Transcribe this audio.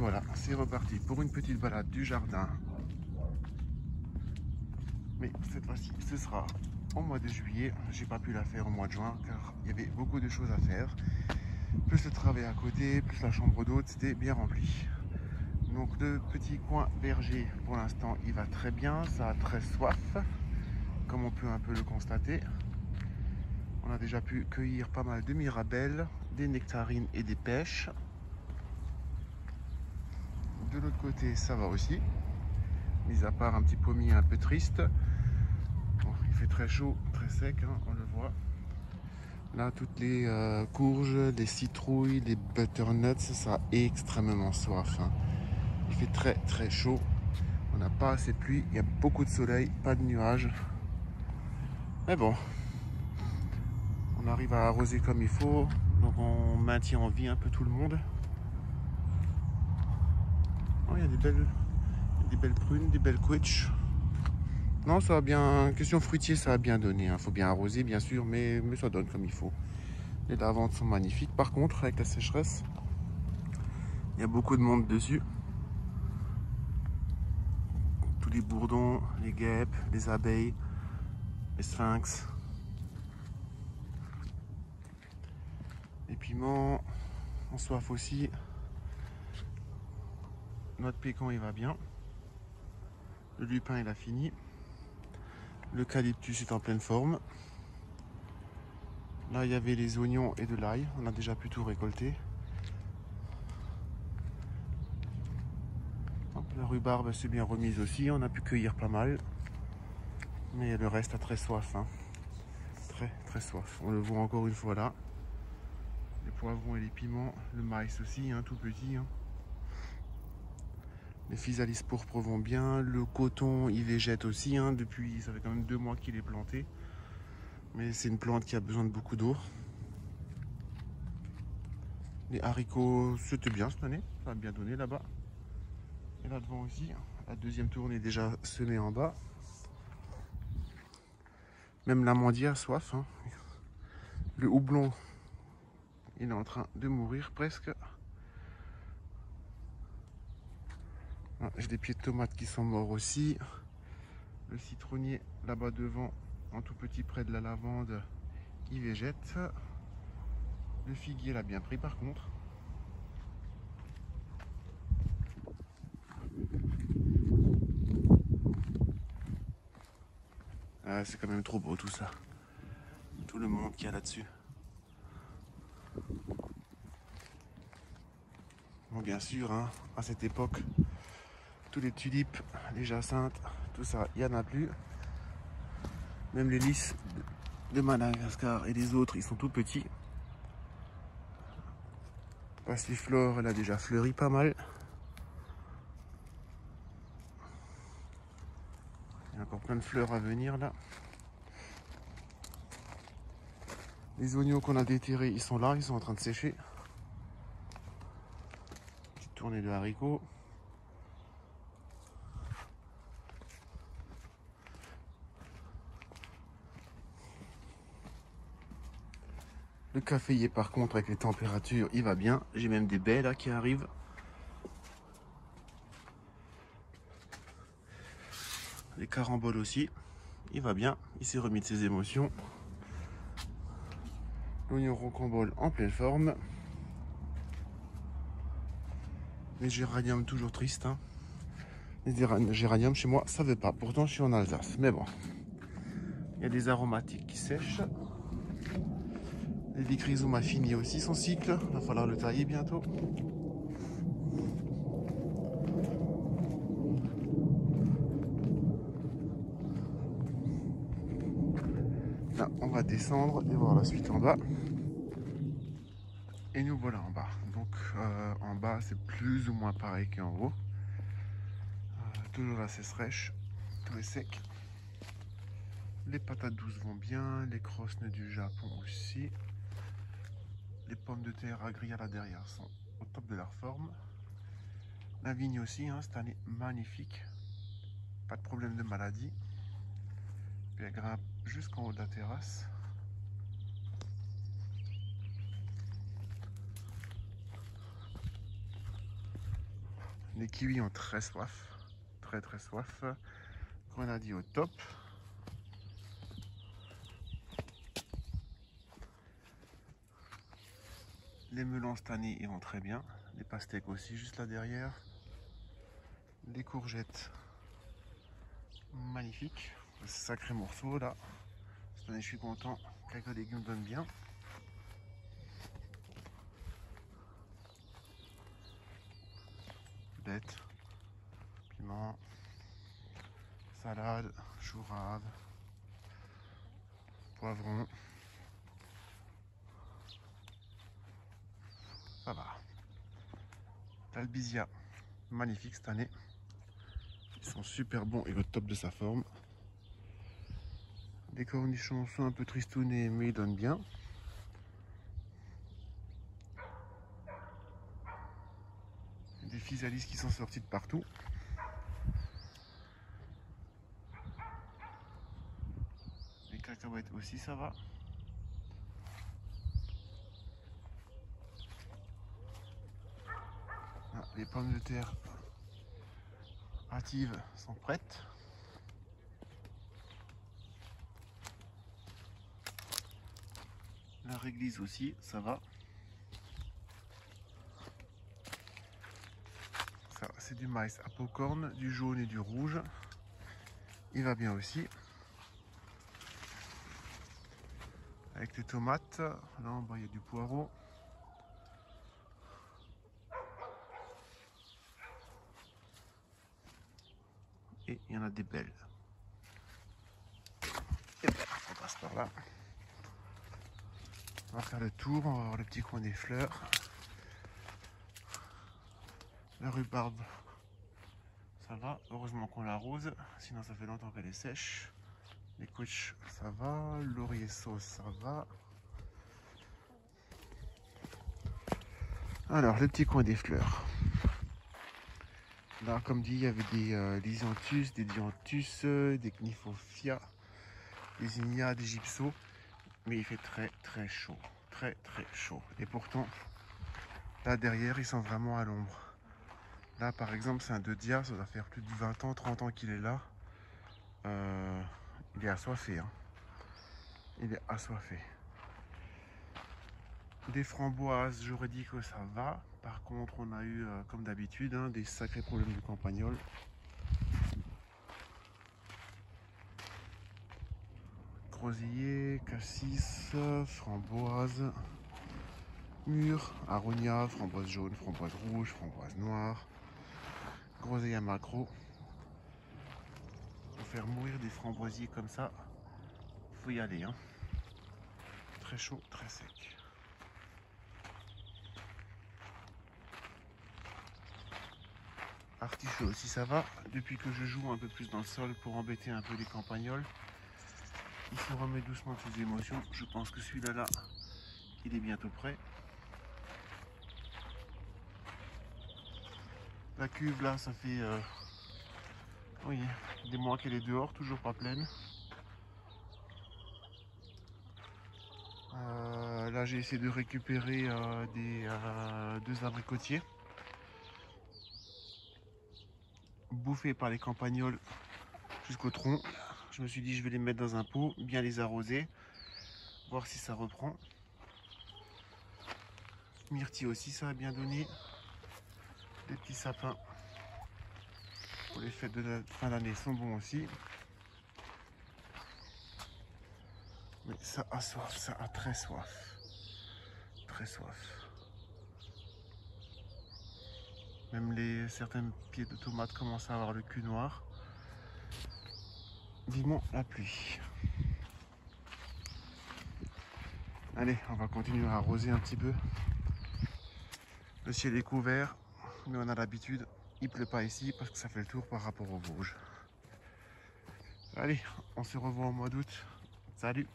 voilà, c'est reparti pour une petite balade du jardin. Mais cette fois-ci, ce sera au mois de juillet. J'ai pas pu la faire au mois de juin car il y avait beaucoup de choses à faire. Plus le travail à côté, plus la chambre d'hôte, c'était bien rempli. Donc le petit coin berger, pour l'instant, il va très bien. Ça a très soif, comme on peut un peu le constater. On a déjà pu cueillir pas mal de mirabelles, des nectarines et des pêches. De l'autre côté, ça va aussi. Mis à part un petit pommier un peu triste. Bon, il fait très chaud, très sec, hein, on le voit. Là, toutes les courges, les citrouilles, les butternuts, ça a extrêmement soif. Hein. Il fait très très chaud. On n'a pas assez de pluie, il y a beaucoup de soleil, pas de nuages. Mais bon, on arrive à arroser comme il faut. Donc on maintient en vie un peu tout le monde. Oh, il y a des belles prunes, des belles quetch. Non, ça a bien, question fruitier, ça a bien donné. Il faut bien arroser, bien sûr, mais ça donne comme il faut. Les lavandes sont magnifiques. Par contre, avec la sécheresse, il y a beaucoup de monde dessus. Tous les bourdons, les guêpes, les abeilles, les sphinx. Les piments, en soif aussi. Notre pécan, il va bien. Le lupin, il a fini. L'eucalyptus est en pleine forme. Là, il y avait les oignons et de l'ail. On a déjà pu tout récolter. La rhubarbe s'est bien remise aussi. On a pu cueillir pas mal. Mais le reste a très soif. Hein. Très, très soif. On le voit encore une fois là. Les poivrons et les piments. Le maïs aussi, hein, tout petit. Hein. Les physalis pourpres vont bien. Le coton, il végète aussi. Hein, depuis, ça fait quand même 2 mois qu'il est planté. Mais c'est une plante qui a besoin de beaucoup d'eau. Les haricots, c'était bien cette année. Ça a bien donné là-bas. Et là devant aussi, la deuxième tourne est déjà semée en bas. Même l'amandier a soif. Hein. Le houblon, il est en train de mourir presque. Ah, j'ai des pieds de tomates qui sont morts aussi. Le citronnier là-bas devant, en tout petit près de la lavande, il végète. Le figuier l'a bien pris par contre. Ah, c'est quand même trop beau tout ça. Tout le monde qu'il y a là-dessus. Bon, bien sûr, hein, à cette époque, tous les tulipes, les jacinthes, tout ça, il n'y en a plus. Même les lys de Madagascar et les autres, ils sont tout petits. Passiflore, elle a déjà fleuri pas mal. Il y a encore plein de fleurs à venir là. Les oignons qu'on a déterrés, ils sont là, ils sont en train de sécher. Petite tournée de haricots. Le caféier par contre avec les températures il va bien. J'ai même des baies là qui arrivent. Les caramboles aussi. Il va bien. Il s'est remis de ses émotions. L'oignon rocambole en pleine forme. Les géraniums toujours tristes. Hein. Les géraniums chez moi ça veut pas. Pourtant je suis en Alsace. Mais bon. Il y a des aromatiques qui sèchent. L'hélichrysum a fini aussi son cycle. Il va falloir le tailler bientôt. Là, on va descendre et voir la suite en bas. Et nous voilà en bas. Donc en bas, c'est plus ou moins pareil qu'en haut. Toujours assez fraîche. Tout est sec. Les patates douces vont bien. Les crosnes du Japon aussi. Les pommes de terre agria là derrière sont au top de leur forme. La vigne aussi, hein, cette année magnifique. Pas de problème de maladie. Puis elle grimpe jusqu'en haut de la terrasse. Les kiwis ont très soif, très soif. Grenadier au top. Les melons cette année ils vont très bien. Les pastèques aussi juste là derrière. Les courgettes magnifiques. Sacré morceau là. Cette année je suis content. Quelques légumes donnent bien. Bête, piment, salade, chou rave, poivron. Ça va. L'albizia, magnifique cette année. Ils sont super bons et au top de sa forme. Les cornichons sont un peu tristounés mais ils donnent bien. Des physalis qui sont sortis de partout. Les cacahuètes aussi ça va. Ah, les pommes de terre hâtives sont prêtes. La réglisse aussi, ça va. Ça, c'est du maïs à popcorn, du jaune et du rouge. Il va bien aussi. Avec les tomates, là en bas il y a du poireau. Et il y en a des belles. Et bien, on passe par là. On va faire le tour, on va voir le petit coin des fleurs. La rhubarbe, ça va. Heureusement qu'on l'arrose, sinon ça fait longtemps qu'elle est sèche. Les couches, ça va. Laurier sauce, ça va. Alors, le petit coin des fleurs. Là, comme dit, il y avait des lisianthus, des dianthus, des cniphophias, des zinnias, des gypsos. Mais il fait très chaud. Très chaud. Et pourtant, là derrière, ils sont vraiment à l'ombre. Là, par exemple, c'est un Deutzia, ça doit faire plus de 20 ans, 30 ans qu'il est là. Il est assoiffé. Hein. Il est assoiffé. Des framboises, j'aurais dit que ça va. Par contre, on a eu, comme d'habitude, hein, des sacrés problèmes de campagnol. Groseillier, cassis, framboise, mûre, aronia, framboise jaune, framboise rouge, framboise noire, groseillier à macro. Pour faire mourir des framboisiers comme ça, faut y aller. Hein. Très chaud, très sec. Artichaut aussi ça va. Depuis que je joue un peu plus dans le sol pour embêter un peu les campagnols, il se remet doucement de ses émotions. Je pense que celui-là, là, il est bientôt prêt. La cuve là, ça fait oui, des mois qu'elle est dehors, toujours pas pleine. Là, j'ai essayé de récupérer deux abricotiers bouffés par les campagnols jusqu'au tronc. Je me suis dit, je vais les mettre dans un pot, bien les arroser, voir si ça reprend. Myrtille aussi, ça a bien donné. Les petits sapins pour les fêtes de la fin d'année sont bons aussi. Mais ça a soif, ça a très soif. Très soif. Même certains pieds de tomates commencent à avoir le cul noir. Vivement la pluie. Allez, on va continuer à arroser un petit peu. Le ciel est couvert, mais on a l'habitude. Il pleut pas ici parce que ça fait le tour par rapport aux Vosges. Allez, on se revoit au mois d'août. Salut!